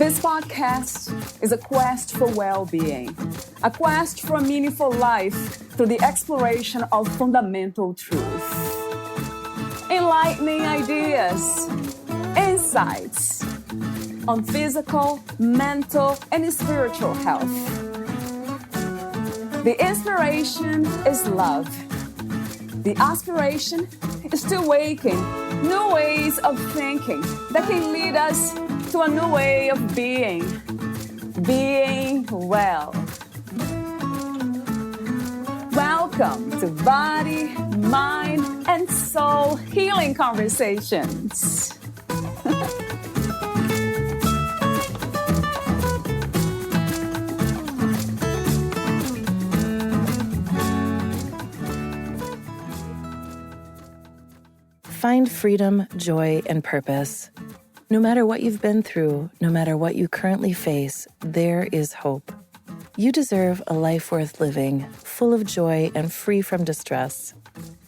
This podcast is a quest for well-being, a quest for a meaningful life through the exploration of fundamental truth. Enlightening ideas, insights on physical, mental, and spiritual health. The inspiration is love. The aspiration is to awaken new ways of thinking that can lead us to a new way of being well. Welcome to Body, Mind, and Soul Healing Conversations. Find freedom, joy, and purpose. No matter what you've been through, no matter what you currently face, there is hope. You deserve a life worth living, full of joy and free from distress.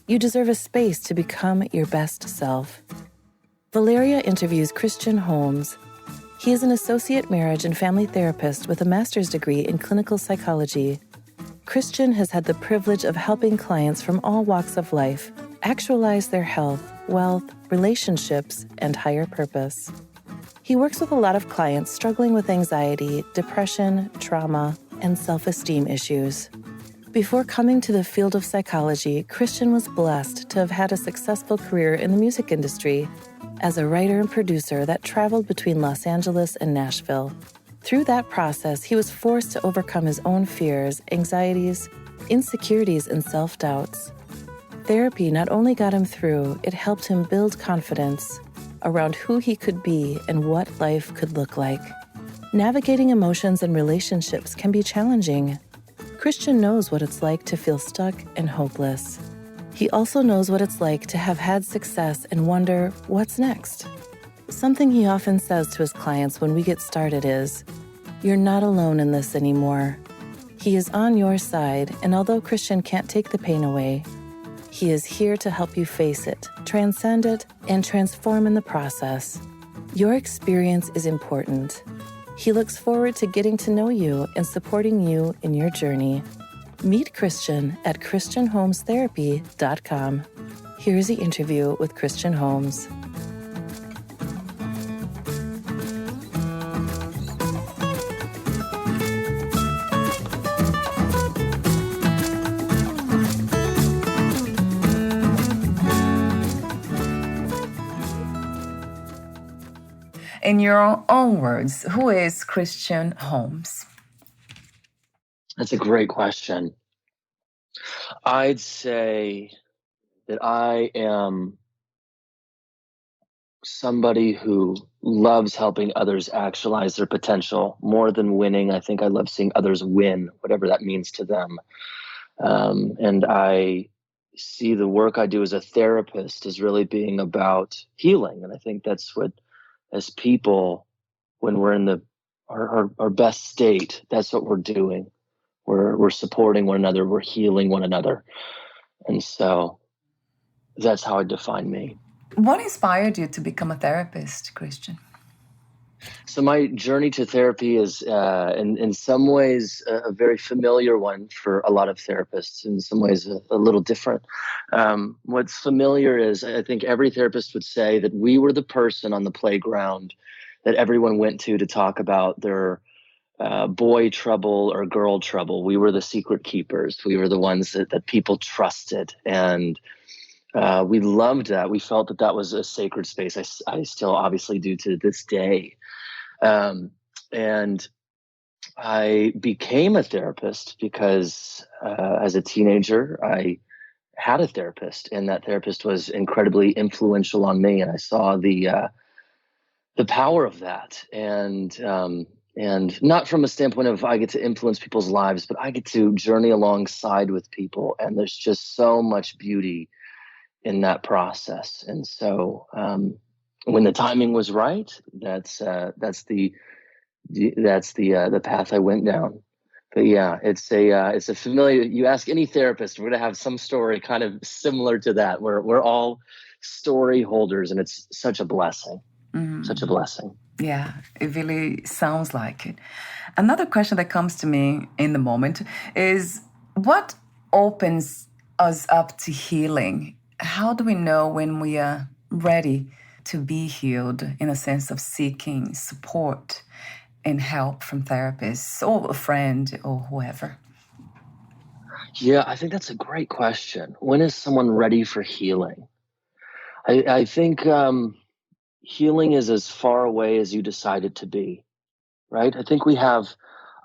You deserve a space to become your best self. Valeria interviews Christian Holmes. He is an associate marriage and family therapist with a master's degree in clinical psychology. Christian has had the privilege of helping clients from all walks of life actualize their health, wealth, relationships, and higher purpose. He works with a lot of clients struggling with anxiety, depression, trauma, and self-esteem issues. Before coming to the field of psychology, Christian was blessed to have had a successful career in the music industry as a writer and producer that traveled between Los Angeles and Nashville. Through that process, he was forced to overcome his own fears, anxieties, insecurities, and self-doubts. Therapy not only got him through, it helped him build confidence around who he could be and what life could look like. Navigating emotions and relationships can be challenging. Christian knows what it's like to feel stuck and hopeless. He also knows what it's like to have had success and wonder, what's next? Something he often says to his clients when we get started is, "You're not alone in this anymore." He is on your side, and although Christian can't take the pain away, he is here to help you face it, transcend it, and transform in the process. Your experience is important. He looks forward to getting to know you and supporting you in your journey. Meet Christian at christianholmestherapy.com. Here's the interview with Christian Holmes. In your own words, who is Christian Holmes? That's a great question. I'd say that I am somebody who loves helping others actualize their potential more than winning. I think I love seeing others win, whatever that means to them. And I see the work I do as a therapist as really being about healing. And I think that's what, as people, when we're in our best state, that's what we're doing. We're supporting one another. We're healing one another. And so that's how I define me. What inspired you to become a therapist, Christian? So my journey to therapy is in some ways a very familiar one for a lot of therapists, in some ways a little different. What's familiar is, I think every therapist would say that we were the person on the playground that everyone went to talk about their boy trouble or girl trouble. We were the secret keepers. We were the ones that people trusted. And we loved that. We felt that that was a sacred space. I still obviously do to this day. And I became a therapist because as a teenager, I had a therapist, and that therapist was incredibly influential on me. And I saw the power of that. And not from a standpoint of I get to influence people's lives, but I get to journey alongside with people. And there's just so much beauty in that process. And so, when the timing was right, that's the path I went down. But yeah, it's a familiar. You ask any therapist, we're gonna have some story kind of similar to that. We're all story holders, and it's such a blessing. Mm-hmm. Such a blessing. Yeah, it really sounds like it. Another question that comes to me in the moment is what opens us up to healing? How do we know when we are ready to be healed in a sense of seeking support and help from therapists or a friend or whoever? Yeah, I think that's a great question. When is someone ready for healing? I think healing is as far away as you decide it to be, right? I think we have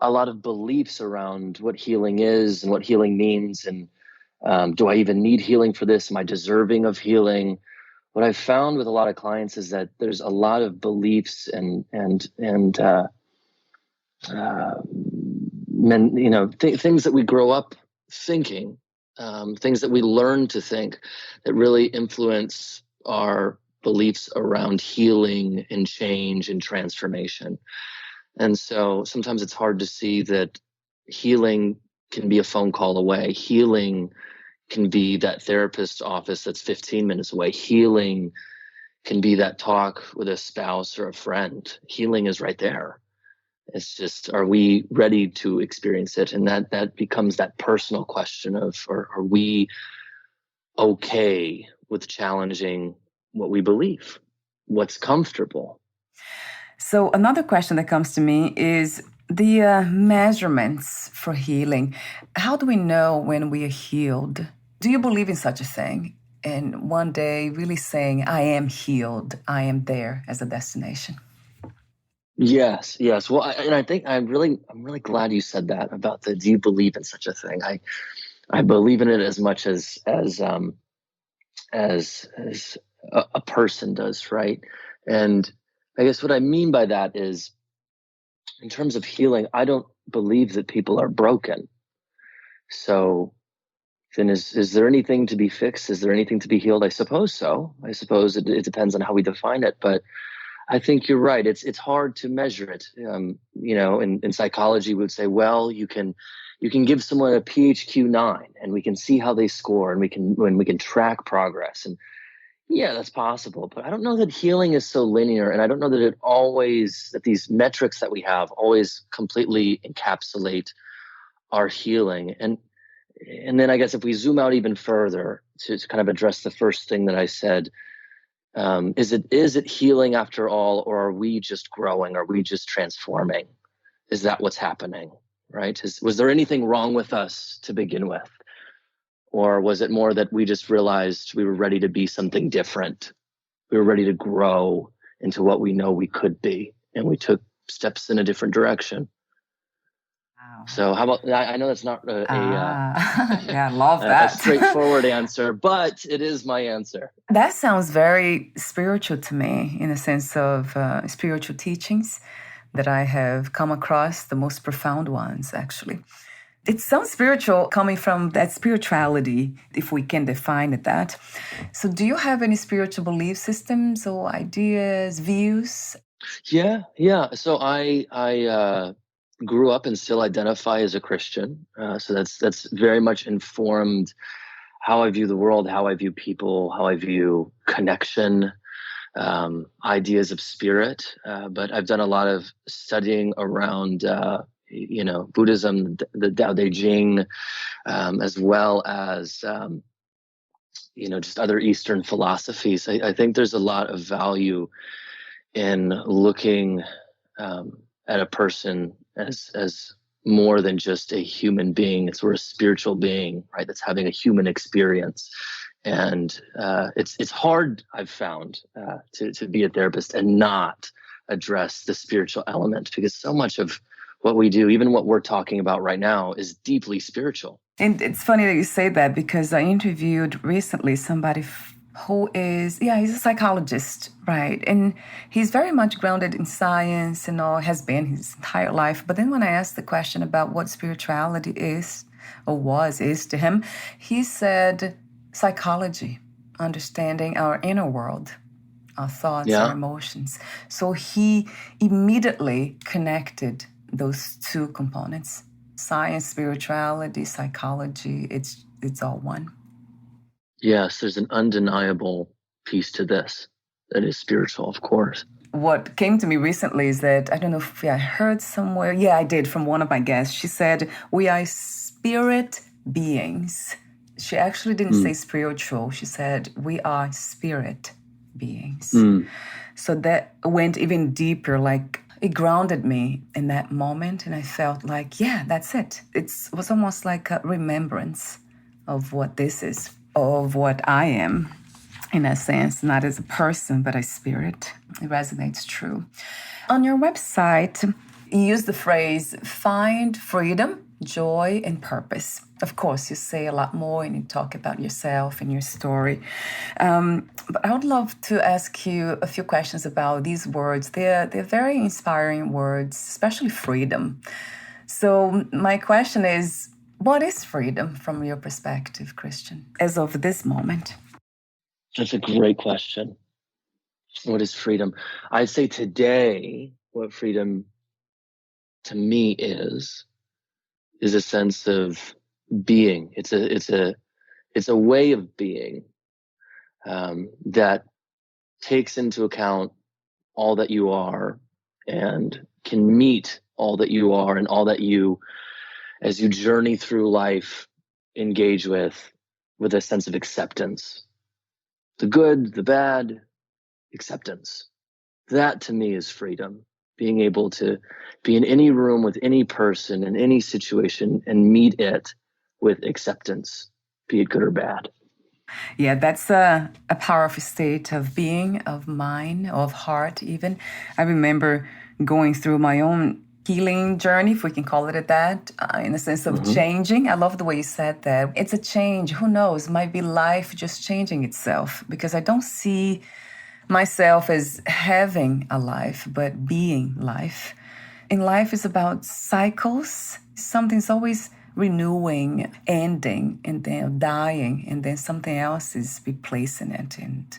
a lot of beliefs around what healing is and what healing means. And do I even need healing for this? Am I deserving of healing? What I've found with a lot of clients is that there's a lot of beliefs things that we grow up thinking, things that we learn to think that really influence our beliefs around healing and change and transformation. And so sometimes it's hard to see that healing can be a phone call away. Healing can be that therapist's office that's 15 minutes away. Healing can be that talk with a spouse or a friend. Healing is right there. It's just, are we ready to experience it? And that becomes that personal question of, are we okay with challenging what we believe? What's comfortable? So another question that comes to me is the measurements for healing. How do we know when we are healed? Do you believe in such a thing? And one day really saying, I am healed, I am there as a destination. Yes. Well, I think I'm really glad you said that about the, do you believe in such a thing? I believe in it as much as a person does, right? And I guess what I mean by that is, in terms of healing, I don't believe that people are broken. So then is there anything to be fixed? Is there anything to be healed? I suppose so. I suppose it depends on how we define it, but I think you're right. It's hard to measure it. In psychology, we would say, well, you can give someone a PHQ-9, and we can see how they score, and we can track progress. And yeah, that's possible. But I don't know that healing is so linear, and I don't know that these metrics that we have always completely encapsulate our healing. And then I guess if we zoom out even further to kind of address the first thing that I said. Is it healing after all, or are we just growing? Are we just transforming? Is that what's happening, right? Was there anything wrong with us to begin with? Or was it more that we just realized we were ready to be something different? We were ready to grow into what we know we could be, and we took steps in a different direction. Wow. So how about, I know that's not I love that. a straightforward answer, but it is my answer. That sounds very spiritual to me, in a sense of spiritual teachings that I have come across, the most profound ones, actually. It sounds spiritual coming from that spirituality, if we can define it that. So do you have any spiritual belief systems or ideas, views? Yeah. So I grew up and still identify as a Christian. So that's very much informed how I view the world, how I view people, how I view connection, ideas of spirit. But I've done a lot of studying around, Buddhism, the Tao Te Ching, as well as, just other Eastern philosophies. I think there's a lot of value in looking at a person as more than just a human being. It's sort of a spiritual being, right? That's having a human experience. And it's hard, I've found, to be a therapist and not address the spiritual element, because so much of what we do, even what we're talking about right now, is deeply spiritual. And it's funny that you say that, because I interviewed recently somebody who is, he's a psychologist, right? And he's very much grounded in science and all, has been his entire life. But then when I asked the question about what spirituality is to him, he said psychology, understanding our inner world, our thoughts, our emotions. So he immediately connected those two components: science, spirituality, psychology. It's all one. Yes, there's an undeniable piece to this that is spiritual, of course. what came to me recently is that, I don't know if I heard somewhere, yeah, I did, from one of my guests. She said, we are spirit beings. She actually didn't say spiritual. She said, we are spirit beings. So that went even deeper, like it grounded me in that moment. And I felt like, yeah, that's it. It was almost like a remembrance of what this is, of what I am, in a sense, not as a person, but a spirit. It resonates true. On your website, you use the phrase, find freedom, joy, and purpose. Of course, you say a lot more and you talk about yourself and your story. But I would love to ask you a few questions about these words. They're very inspiring words, especially freedom. So my question is, what is freedom from your perspective, Christian, as of this moment? That's a great question. What is freedom? I'd say today, what freedom to me is a sense of being. It's a way of being that takes into account all that you are and can meet all that you are and all that you, as you journey through life, engage with a sense of acceptance. The good, the bad, acceptance. That to me is freedom. Being able to be in any room with any person in any situation and meet it with acceptance, be it good or bad. Yeah, that's a powerful state of being, of mind, of heart even. I remember going through my own healing journey, if we can call it that, in the sense of changing. I love the way you said that. It's a change. Who knows? Might be life just changing itself, because I don't see myself as having a life, but being life. And life is about cycles. Something's always renewing, ending, and then dying, and then something else is replacing it. And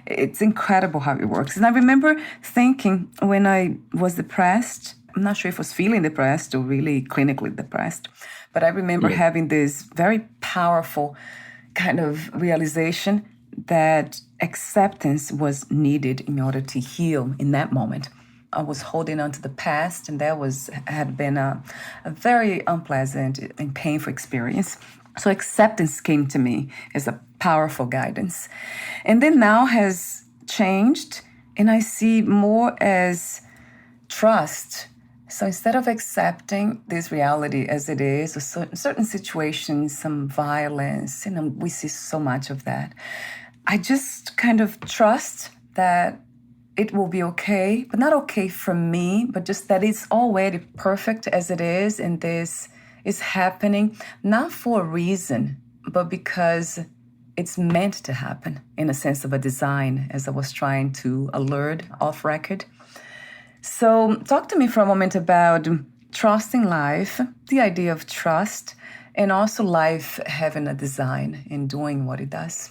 it's incredible how it works. And I remember thinking when I was depressed, I'm not sure if I was feeling depressed or really clinically depressed, but I remember having this very powerful kind of realization that acceptance was needed in order to heal in that moment. I was holding on to the past, and that had been a very unpleasant and painful experience. So acceptance came to me as a powerful guidance. And then now has changed, and I see more as trust. So instead of accepting this reality as it is, or certain situations, some violence, we see so much of that, I just kind of trust that it will be okay, but not okay for me, but just that it's already perfect as it is, and this is happening not for a reason, but because it's meant to happen in a sense of a design, as I was trying to alert off record. So talk to me for a moment about trusting life, the idea of trust, and also life having a design and doing what it does.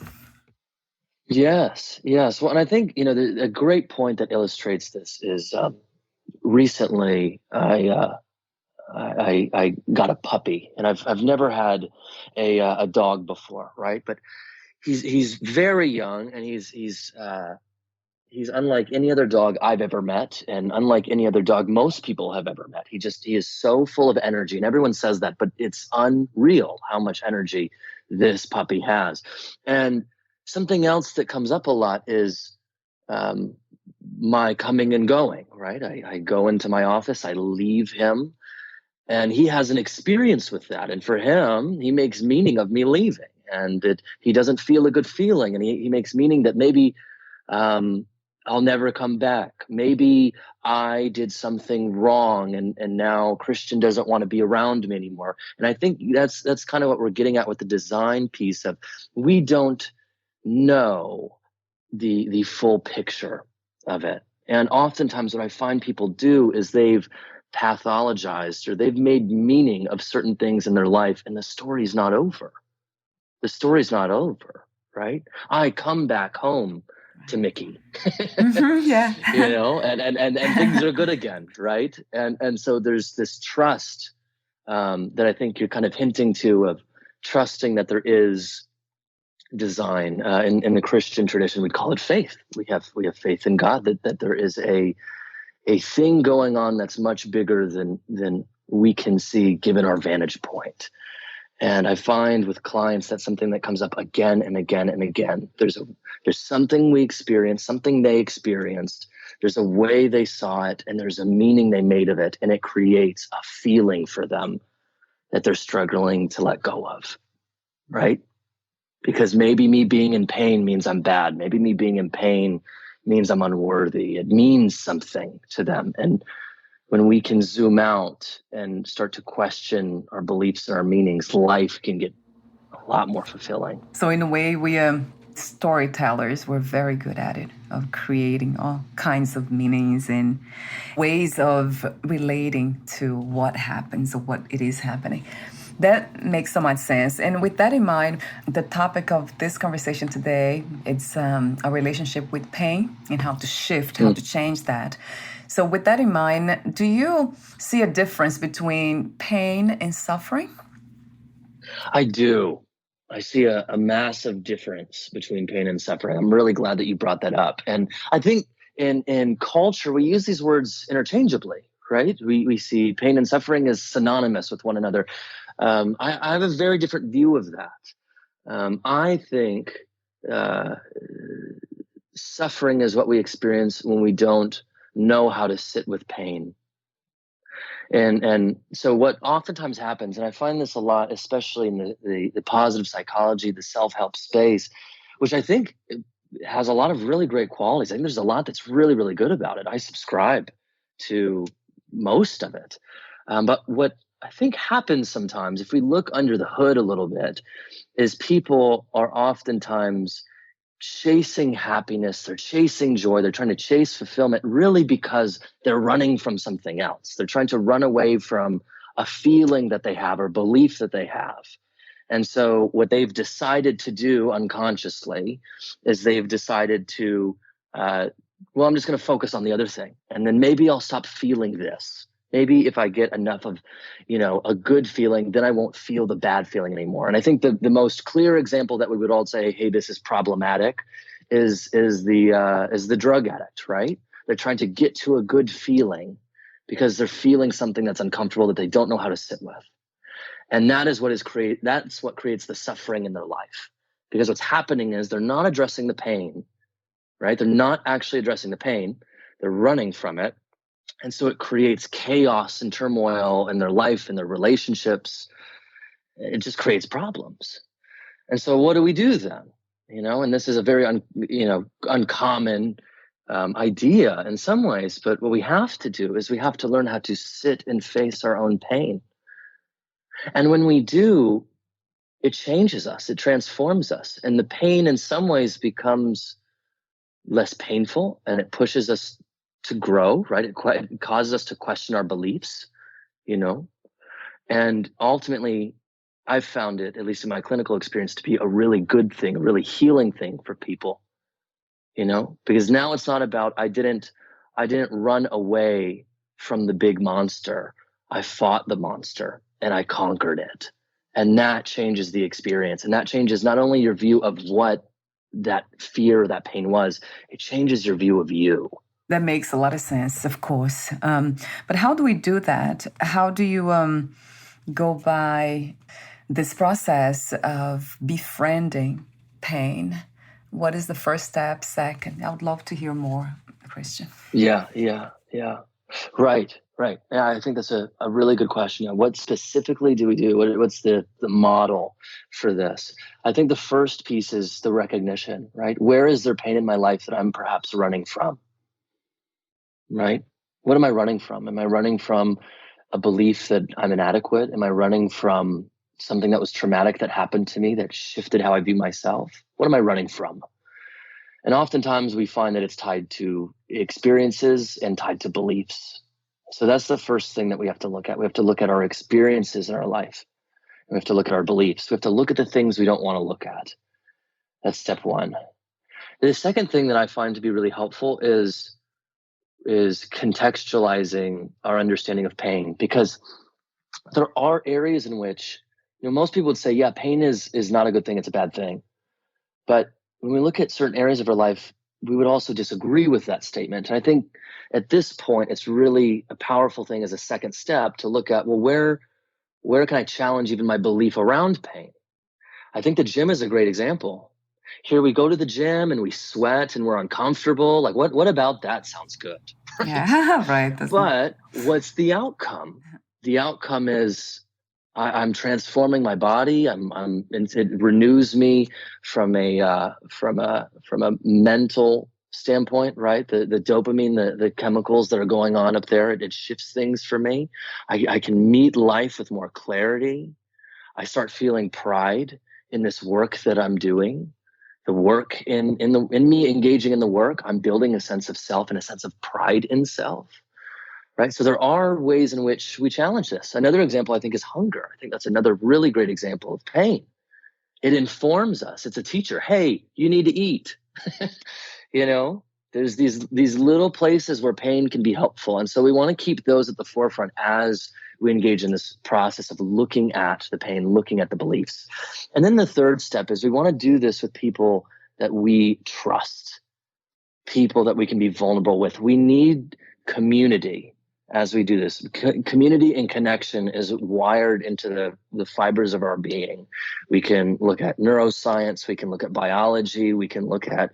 Yes. Well, and I think, a great point that illustrates this is recently I got a puppy, and I've never had a dog before, right? But he's very young, and he's unlike any other dog I've ever met, and unlike any other dog most people have ever met. He is so full of energy, and everyone says that, but it's unreal how much energy this puppy has. And something else that comes up a lot is my coming and going, right? I go into my office, I leave him, and he has an experience with that. And for him, he makes meaning of me leaving, and that he doesn't feel a good feeling. And he makes meaning that maybe I'll never come back. Maybe I did something wrong, and now Christian doesn't want to be around me anymore. And I think that's kind of what we're getting at with the design piece of, we don't know the full picture of it. And oftentimes what I find people do is they've pathologized, or they've made meaning of certain things in their life, and the story's not over. The story's not over, right? I come back home to Mickey, Yeah. and things are good again, right? And so there's this trust that I think you're kind of hinting to, of trusting that there is design. In the Christian tradition, we'd call it faith. We have faith in God, that there is a thing going on that's much bigger than we can see given our vantage point. And I find with clients that's something that comes up again and again and again. There's something we experienced, something they experienced. There's a way they saw it, and there's a meaning they made of it, and it creates a feeling for them that they're struggling to let go of, right? Because maybe me being in pain means I'm bad. Maybe me being in pain means I'm unworthy. It means something to them. And when we can zoom out and start to question our beliefs and our meanings, life can get a lot more fulfilling. So in a way, we storytellers, we're very good at it, of creating all kinds of meanings and ways of relating to what happens or what it is happening. That makes so much sense. And with that in mind, the topic of this conversation today, it's a relationship with pain and how to shift, how to change that. So with that in mind, do you see a difference between pain and suffering? I do. I see a massive difference between pain and suffering. I'm really glad that you brought that up. And I think in culture, we use these words interchangeably, right? We see pain and suffering as synonymous with one another. I have a very different view of that. I think suffering is what we experience when we don't know how to sit with pain. And so what oftentimes happens, and I find this a lot, especially in the positive psychology, the self-help space, which I think has a lot of really great qualities. I think there's a lot that's really, really good about it. I subscribe to most of it. But what I think happens sometimes, if we look under the hood a little bit, is people are oftentimes chasing happiness, they're chasing joy, they're trying to chase fulfillment really because they're running from something else. They're trying to run away from a feeling that they have or belief that they have. And so what they've decided to do unconsciously is they've decided to, well, I'm just going to focus on the other thing. And then maybe I'll stop feeling this. Maybe if I get enough of, a good feeling, then I won't feel the bad feeling anymore. And I think the most clear example that we would all say, hey, this is problematic, is the drug addict, right? They're trying to get to a good feeling because they're feeling something that's uncomfortable that they don't know how to sit with. And that is that's what creates the suffering in their life. Because what's happening is they're not addressing the pain, right? They're not actually addressing the pain. They're running from it. And so it creates chaos and turmoil in their life and their relationships. It just creates problems. And so what do we do then? And this is a very uncommon idea in some ways. But what we have to do is we have to learn how to sit and face our own pain. And when we do, it changes us. It transforms us. And the pain in some ways becomes less painful, and it pushes us to grow, right? It causes us to question our beliefs, and ultimately I've found it, at least in my clinical experience, to be a really good thing, a really healing thing for people, because now it's not about, I didn't run away from the big monster. I fought the monster and I conquered it. And that changes the experience. And that changes not only your view of what that fear, that pain was, it changes your view of you. That makes a lot of sense, of course. But how do we do that? How do you go by this process of befriending pain? What is the first step? Second? I would love to hear more, Christian. Yeah. Right. Yeah, I think that's a really good question. What specifically do we do? What's the model for this? I think the first piece is the recognition, right? Where is there pain in my life that I'm perhaps running from? Right? What am I running from? Am I running from a belief that I'm inadequate? Am I running from something that was traumatic that happened to me that shifted how I view myself? What am I running from? And oftentimes we find that it's tied to experiences and tied to beliefs. So that's the first thing that we have to look at. We have to look at our experiences in our life. We have to look at our beliefs. We have to look at the things we don't want to look at. That's step one. The second thing that I find to be really helpful is contextualizing our understanding of pain, because there are areas in which, most people would say, yeah, pain is not a good thing. It's a bad thing. But when we look at certain areas of our life, we would also disagree with that statement. And I think at this point, it's really a powerful thing as a second step to look at, well, where can I challenge even my belief around pain? I think the gym is a great example. Here we go to the gym and we sweat and we're uncomfortable. Like what about that sounds good? Right? Yeah, right. But what's the outcome? The outcome is I'm transforming my body. It renews me from a mental standpoint, right? The dopamine, the chemicals that are going on up there, it shifts things for me. I can meet life with more clarity. I start feeling pride in this work that I'm doing. The work in me engaging in the work, I'm building a sense of self and a sense of pride in self. Right. So there are ways in which we challenge this. Another example, I think, is hunger. I think that's another really great example of pain. It informs us. It's a teacher. Hey, you need to eat. You know, there's these little places where pain can be helpful. And so we want to keep those at the forefront as we engage in this process of looking at the pain, looking at the beliefs. And then the third step is we want to do this with people that we trust, people that we can be vulnerable with. We need community. As we do this, community and connection is wired into the fibers of our being. We can look at neuroscience, we can look at biology, we can look at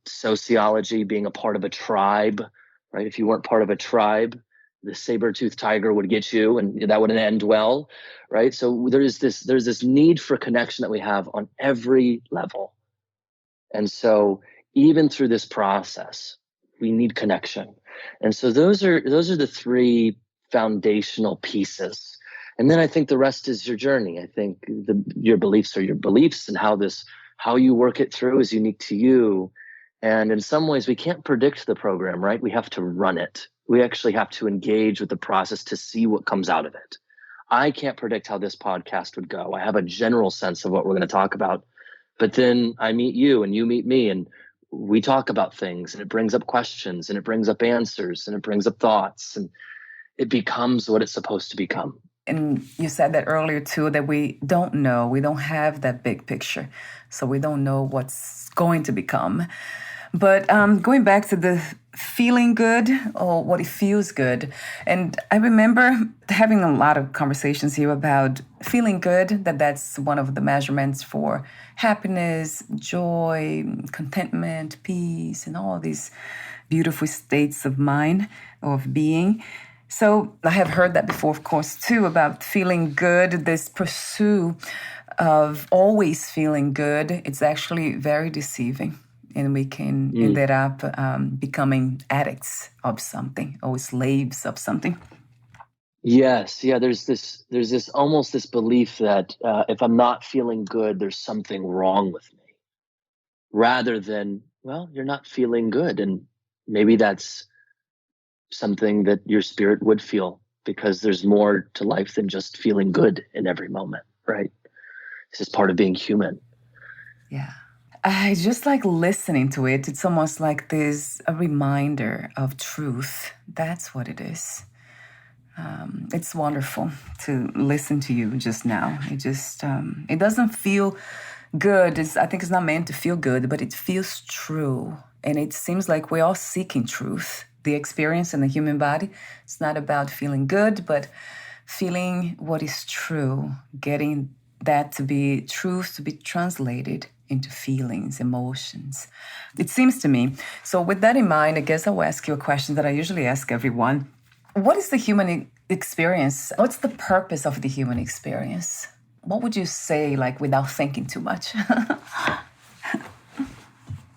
sociology, being a part of a tribe, right? If you weren't part of a tribe, the saber-toothed tiger would get you and that wouldn't end well, right? So there's this need for connection that we have on every level. And so even through this process, we need connection. And so those are the three foundational pieces. And then I think the rest is your journey. I think your beliefs are your beliefs, and how you work it through is unique to you. And in some ways, we can't predict the program, right? We have to run it. We actually have to engage with the process to see what comes out of it. I can't predict how this podcast would go. I have a general sense of what we're going to talk about. But then I meet you and you meet me, and we talk about things, and it brings up questions, and it brings up answers, and it brings up thoughts, and it becomes what it's supposed to become. And you said that earlier too, that we don't know, we don't have that big picture. So we don't know what's going to become. But going back to the feeling good, or what it feels good. And I remember having a lot of conversations here about feeling good, that's one of the measurements for happiness, joy, contentment, peace, and all these beautiful states of mind, of being. So I have heard that before, of course, too, about feeling good, this pursuit of always feeling good. It's actually very deceiving. And we can end up becoming addicts of something or slaves of something. Yes, yeah. There's this almost this belief that if I'm not feeling good, there's something wrong with me. Rather than, well, you're not feeling good, and maybe that's something that your spirit would feel, because there's more to life than just feeling good in every moment, right? This is part of being human. Yeah. I just like listening to it. It's almost like there's a reminder of truth. That's what it is. It's wonderful to listen to you just now. It just, it doesn't feel good. I think it's not meant to feel good, but it feels true. And it seems like we're all seeking truth. The experience in the human body, it's not about feeling good, but feeling what is true, getting that to be truth, to be translated into feelings, emotions. It seems to me. So with that in mind, I guess I'll ask you a question that I usually ask everyone. What is the human experience? What's the purpose of the human experience? What would you say, like, without thinking too much?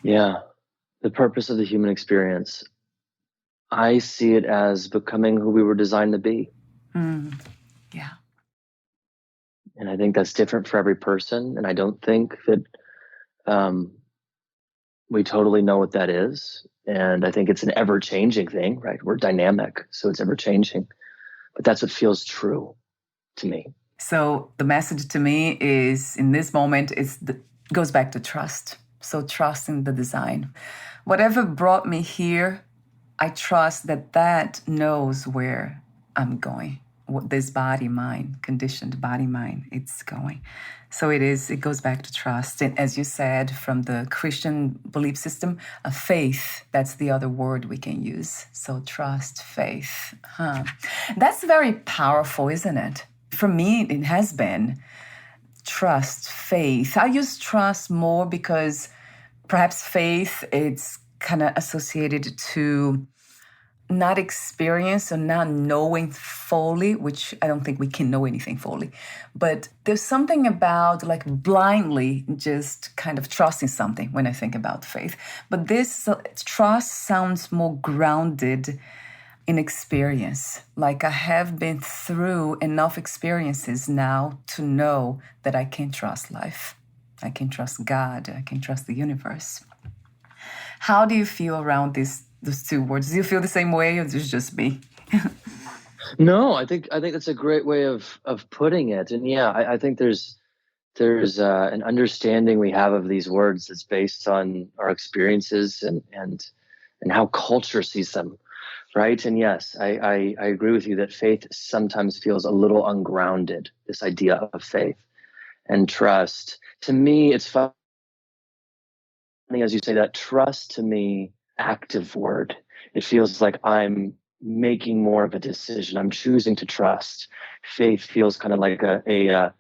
Yeah, the purpose of the human experience. I see it as becoming who we were designed to be. Yeah. And I think that's different for every person. And I don't think that we totally know what that is. And I think it's an ever-changing thing, right? We're dynamic, so it's ever-changing. But that's what feels true to me. So the message to me is, in this moment, goes back to trust. So trust in the design. Whatever brought me here, I trust that knows where I'm going, this body-mind, conditioned body-mind, it's going. So it goes back to trust. And as you said, from the Christian belief system, a faith, that's the other word we can use. So trust, faith. That's very powerful, isn't it? For me, it has been trust, faith. I use trust more because perhaps faith, it's kind of associated to not experience or not knowing fully, which I don't think we can know anything fully. But there's something about like blindly just kind of trusting something when I think about faith. But this trust sounds more grounded in experience. Like I have been through enough experiences now to know that I can trust life. I can trust God. I can trust the universe. How do you feel around those two words? Do you feel the same way, or is it just me? No, I think that's a great way of putting it. And yeah, I think there's an understanding we have of these words that's based on our experiences and how culture sees them, right? And yes, I agree with you that faith sometimes feels a little ungrounded. This idea of faith and trust, to me, it's funny as you say that. Trust to me, active word. It feels like I'm making more of a decision. I'm choosing to trust. Faith feels kind of like a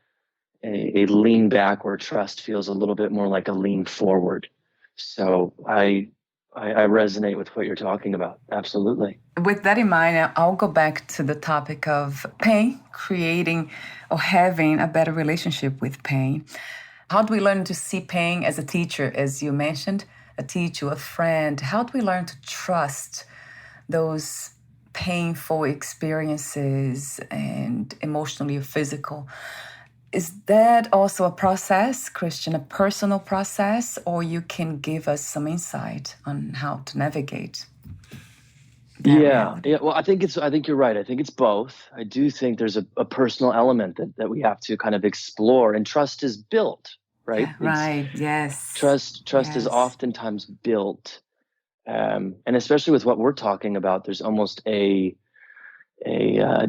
lean back, where trust feels a little bit more like a lean forward. So I resonate with what you're talking about. Absolutely. With that in mind, I'll go back to the topic of pain, creating or having a better relationship with pain. How do we learn to see pain as a teacher, as you mentioned? A teacher, a friend. How do we learn to trust those painful experiences, and emotionally or physical? Is that also a process, Christian, a personal process, or you can give us some insight on how to navigate? Yeah. Well, I think you're right. I think it's both. I do think there's a personal element that we have to kind of explore, and trust is built, right? Right. Yes. Trust Yes. is oftentimes built, and especially with what we're talking about, there's almost a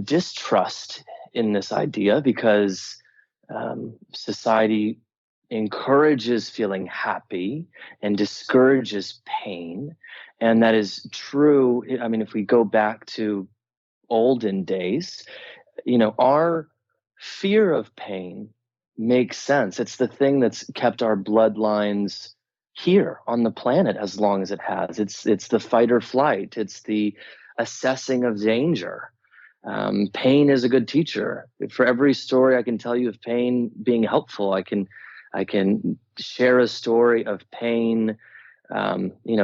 distrust in this idea, because society encourages feeling happy and discourages pain. And that is true. I mean, if we go back to olden days, our fear of pain makes sense. It's the thing that's kept our bloodlines here on the planet as long as it has. It's the fight or flight. It's the assessing of danger. Pain is a good teacher. For every story I can tell you of pain being helpful, I can share a story of pain,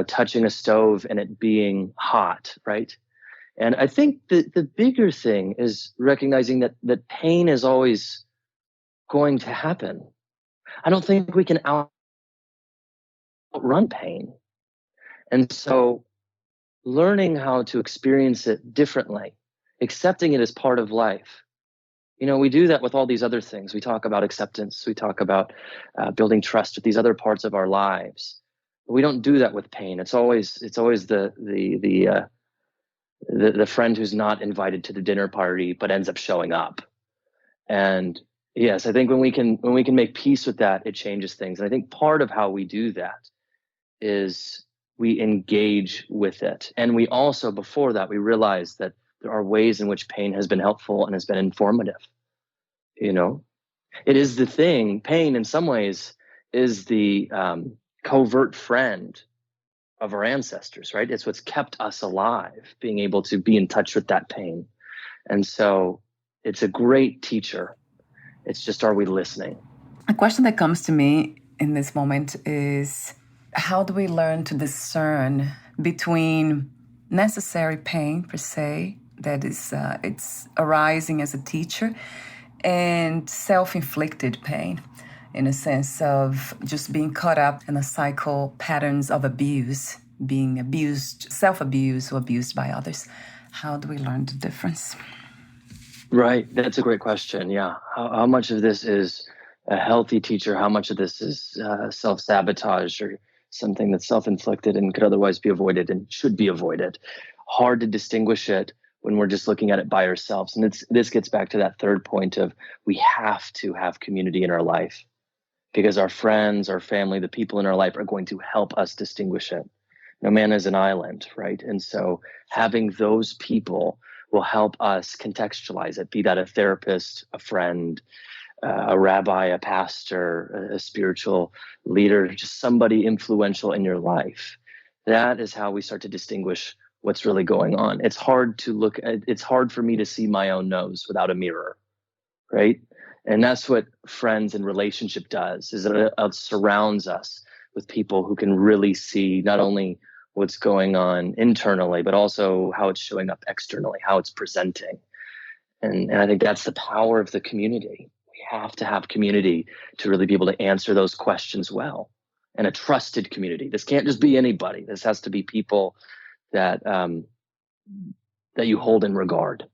touching a stove and it being hot, right? And I think the bigger thing is recognizing that pain is always going to happen. I don't think we can outrun pain. And so learning how to experience it differently, accepting it as part of life. We do that with all these other things. We talk about acceptance. We talk about building trust with these other parts of our lives. But we don't do that with pain. It's always the friend who's not invited to the dinner party but ends up showing up. And yes, I think when we can make peace with that, it changes things. And I think part of how we do that is we engage with it. And we also, before that, we realize that there are ways in which pain has been helpful and has been informative. It is the thing. Pain, in some ways, is the covert friend of our ancestors, right? It's what's kept us alive, being able to be in touch with that pain. And so it's a great teacher. It's just, are we listening? A question that comes to me in this moment is, how do we learn to discern between necessary pain per se, that is it's arising as a teacher, and self-inflicted pain, in a sense of just being caught up in a cycle, patterns of abuse, being abused, self-abused or abused by others? How do we learn the difference? Right. That's a great question. Yeah. How much of this is a healthy teacher? How much of this is self-sabotage or something that's self-inflicted and could otherwise be avoided and should be avoided? Hard to distinguish it when we're just looking at it by ourselves. And this gets back to that third point of we have to have community in our life, because our friends, our family, the people in our life are going to help us distinguish it. No man is an island, right? And so having those people will help us contextualize it, be that a therapist, a friend, a rabbi, a pastor, a spiritual leader, just somebody influential in your life. That is how we start to distinguish what's really going on. It's hard for me to see my own nose without a mirror, right? And that's what friends and relationship does, is it surrounds us with people who can really see not only what's going on internally, but also how it's showing up externally, how it's presenting. And I think that's the power of the community. We have to have community to really be able to answer those questions well, and a trusted community. This can't just be anybody. This has to be people that you hold in regard.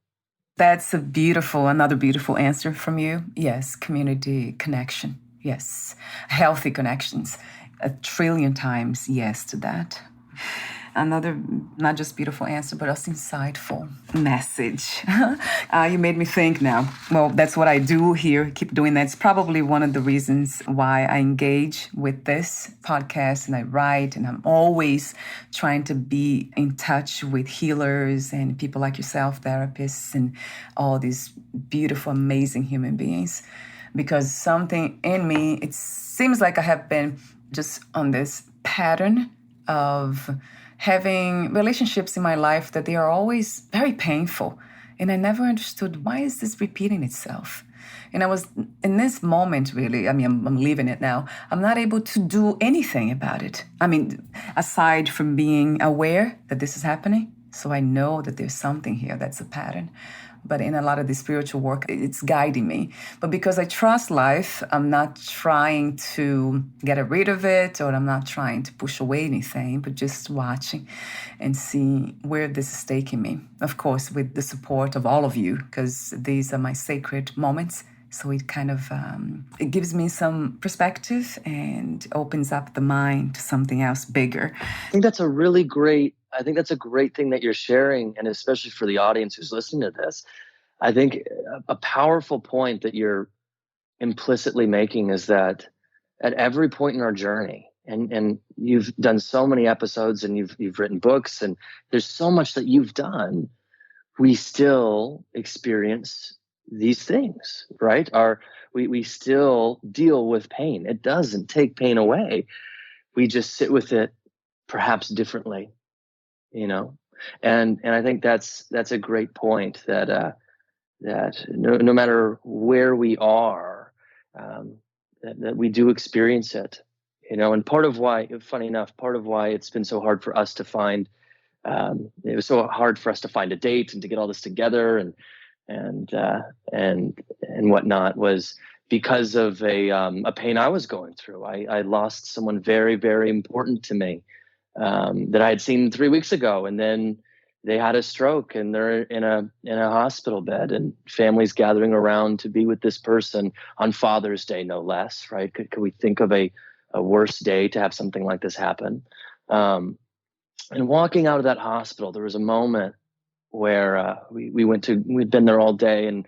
That's another beautiful answer from you. Yes, community connection. Yes, healthy connections. 1,000,000,000 times yes to that. Another, not just beautiful answer, but also insightful message. You made me think now. Well, that's what I do here. Keep doing that. It's probably one of the reasons why I engage with this podcast and I write, and I'm always trying to be in touch with healers and people like yourself, therapists, and all these beautiful, amazing human beings. Because something in me, it seems like I have been just on this pattern of having relationships in my life that they are always very painful. And I never understood, why is this repeating itself? And I was in this moment, really, I'm leaving it now. I'm not able to do anything about it. Aside from being aware that this is happening. So I know that there's something here that's a pattern. But in a lot of the spiritual work, it's guiding me. But because I trust life, I'm not trying to get rid of it, or I'm not trying to push away anything, but just watching and see where this is taking me. Of course, with the support of all of you, because these are my sacred moments. So it kind of, it gives me some perspective and opens up the mind to something else bigger. I think that's a great thing that you're sharing, and especially for the audience who's listening to this. I think a powerful point that you're implicitly making is that at every point in our journey, and you've done so many episodes and you've written books, and there's so much that you've done, we still experience these things, right? We still deal with pain. It doesn't take pain away. We just sit with it perhaps differently. And I think that's a great point, that no matter where we are, that we do experience it, and part of why it's been so hard for us to find, it was so hard for us to find a date and to get all this together and whatnot, was because of a pain I was going through. I lost someone very, very important to me, that I had seen 3 weeks ago, and then they had a stroke and they're in a hospital bed, and families gathering around to be with this person on Father's Day, no less, right? Could we think of a worse day to have something like this happen? And walking out of that hospital, there was a moment where we'd been there all day, and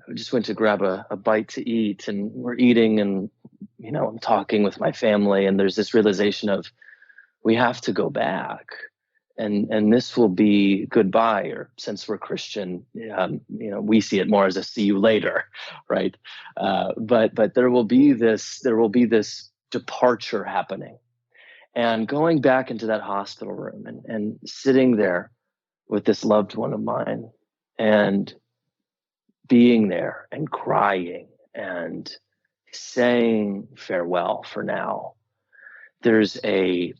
we just went to grab a bite to eat, and we're eating, and I'm talking with my family, and there's this realization of, we have to go back, and this will be goodbye, or since we're Christian, we see it more as a see you later, right? But there will be this departure happening, and going back into that hospital room and sitting there with this loved one of mine, and being there and crying and saying farewell for now. There's a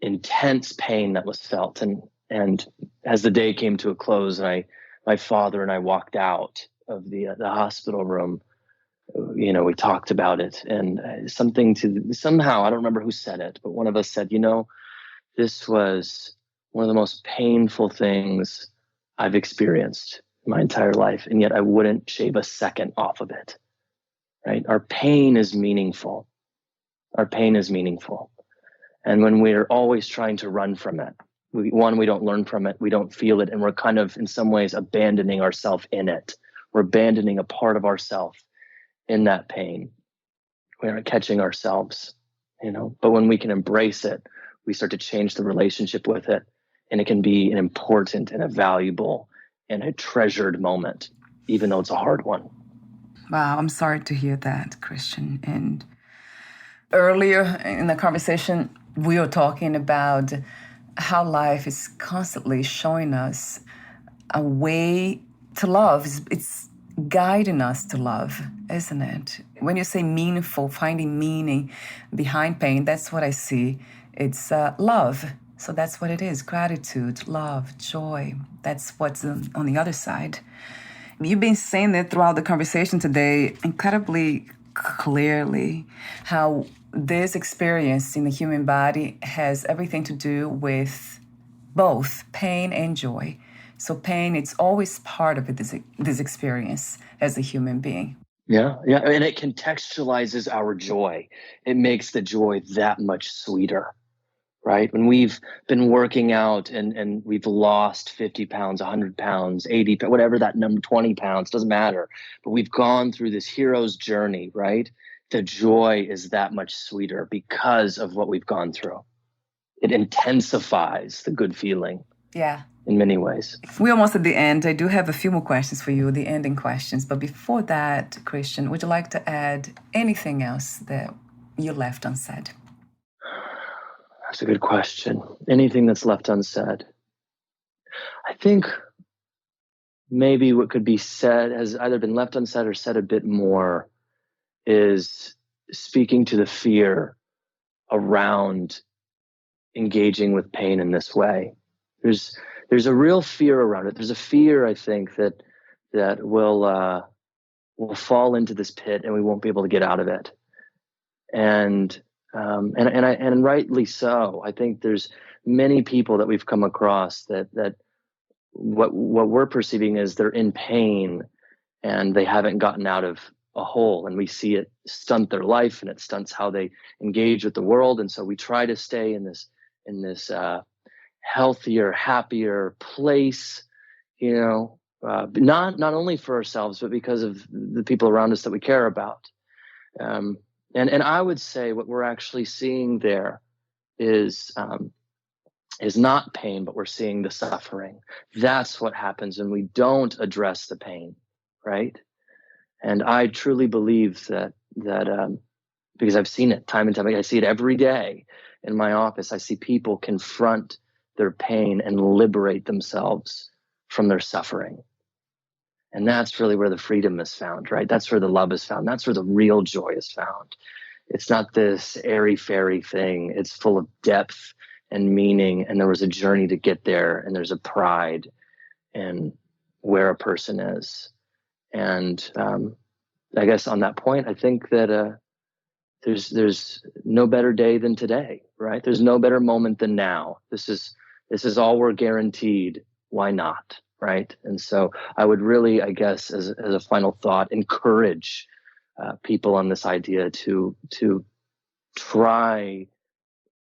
intense pain that was felt, and as the day came to a close, and my father and I walked out of the hospital room, we talked about it, and somehow, I don't remember who said it, but one of us said, this was one of the most painful things I've experienced in my entire life, and yet I wouldn't shave a second off of it, right? Our pain is meaningful. Our pain is meaningful. And when we're always trying to run from it, we don't learn from it, we don't feel it, and we're kind of in some ways abandoning ourselves in it. We're abandoning a part of ourselves in that pain. We aren't catching ourselves, but when we can embrace it, we start to change the relationship with it, and it can be an important and a valuable and a treasured moment, even though it's a hard one. Wow, I'm sorry to hear that, Christian. And earlier in the conversation, we were talking about how life is constantly showing us a way to love. It's guiding us to love, isn't it? When you say meaningful, finding meaning behind pain, that's what I see. It's love. So that's what it is. Gratitude, love, joy. That's what's on the other side. You've been saying that throughout the conversation today incredibly clearly, how this experience in the human body has everything to do with both pain and joy. So pain, it's always part of it, this experience as a human being. Yeah. And it contextualizes our joy. It makes the joy that much sweeter, right? When we've been working out and we've lost 50 pounds, 100 pounds, 80, whatever that number, 20 pounds, doesn't matter. But we've gone through this hero's journey, right? The joy is that much sweeter because of what we've gone through. It intensifies the good feeling. Yeah. In many ways. We're almost at the end. I do have a few more questions for you, the ending questions. But before that, Christian, would you like to add anything else that you left unsaid? That's a good question. Anything that's left unsaid? I think maybe what could be said, has either been left unsaid or said a bit more, is speaking to the fear around engaging with pain in this way. There's a real fear around it. There's a fear, I think, that will fall into this pit and we won't be able to get out of it. And rightly so. I think there's many people that we've come across that what we're perceiving is they're in pain and they haven't gotten out of a hole, and we see it stunt their life and it stunts how they engage with the world. And so we try to stay in this healthier, happier place, not only for ourselves, but because of the people around us that we care about. And I would say what we're actually seeing there is not pain, but we're seeing the suffering. That's what happens when we don't address the pain, right? And I truly believe that because I've seen it time and time again. I see it every day in my office. I see people confront their pain and liberate themselves from their suffering. And that's really where the freedom is found, right? That's where the love is found. That's where the real joy is found. It's not this airy-fairy thing. It's full of depth and meaning, and there was a journey to get there, and there's a pride in where a person is. And I guess on that point, I think that there's no better day than today, right? There's no better moment than now. This is all we're guaranteed. Why not, right? And so I would really, I guess, as a final thought, encourage people on this idea to try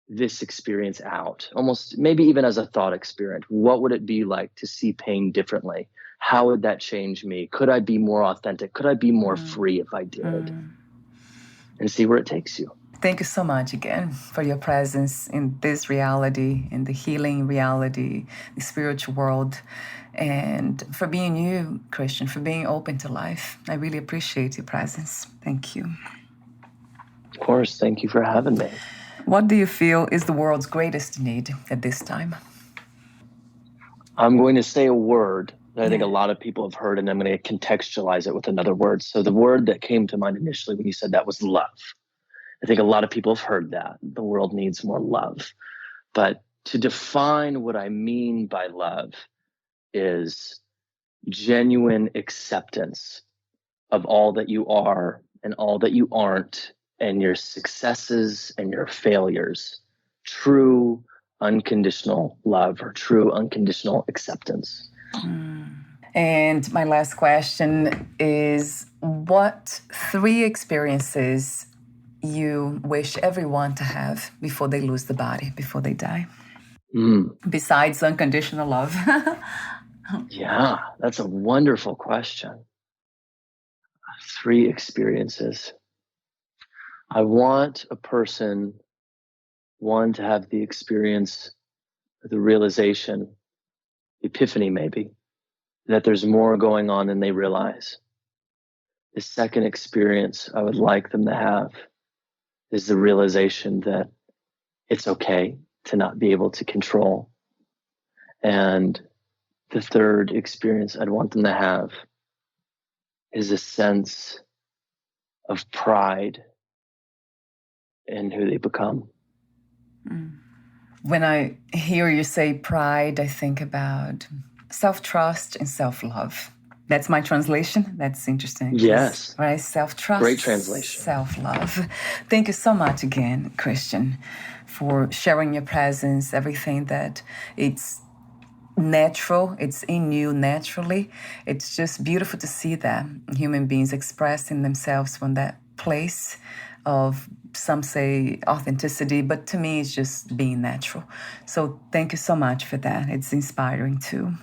this experience out, almost maybe even as a thought experiment. What would it be like to see pain differently? How would that change me? Could I be more authentic? Could I be more free if I did? And see where it takes you. Thank you so much again for your presence in this reality, in the healing reality, the spiritual world, and for being you, Christian, for being open to life. I really appreciate your presence. Thank you. Of course. Thank you for having me. What do you feel is the world's greatest need at this time? I'm going to say a word that I think a lot of people have heard, and I'm going to contextualize it with another word. So the word that came to mind initially when you said that was love. I think a lot of people have heard that. The world needs more love. But to define what I mean by love is genuine acceptance of all that you are and all that you aren't, and your successes and your failures. True unconditional love, or true unconditional acceptance. And my last question is, what 3 experiences you wish everyone to have before they lose the body, before they die? besides unconditional love? Yeah, that's a wonderful question. 3 experiences. I want a person, one, to have the experience, the realization, epiphany maybe, that there's more going on than they realize. The second experience I would like them to have is the realization that it's okay to not be able to control. And the third experience I'd want them to have is a sense of pride in who they become. When I hear you say pride, I think about self-trust and self-love. That's my translation. That's interesting. Yes. Right? Self-trust. Great translation. Self-love. Thank you so much again, Christian, for sharing your presence, everything that it's natural, it's in you naturally. It's just beautiful to see that human beings expressing themselves from that place of, some say, authenticity, but to me, it's just being natural. So thank you so much for that. It's inspiring too.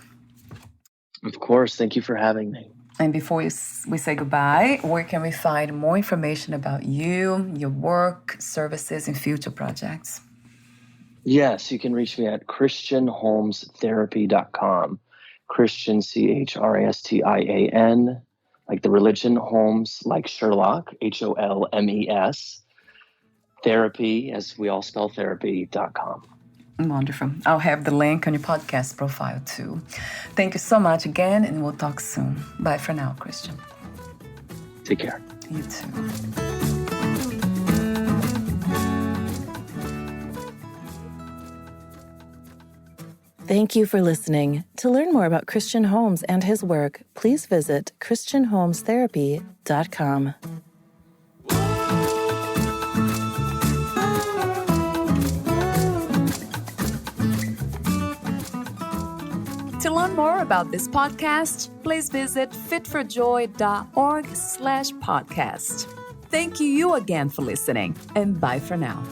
Of course. Thank you for having me. And before we say goodbye, where can we find more information about you, your work, services, and future projects? Yes, you can reach me at christianholmestherapy.com. Christian, Christian, like the religion, Holmes, like Sherlock, Holmes, therapy, as we all spell therapy.com. Wonderful. I'll have the link on your podcast profile too. Thank you so much again, and we'll talk soon. Bye for now, Christian. Take care. You too. Thank you for listening. To learn more about Christian Holmes and his work, please visit christianholmestherapy.com. To learn more about this podcast, please visit fitforjoy.org/podcast. Thank you again for listening, and bye for now.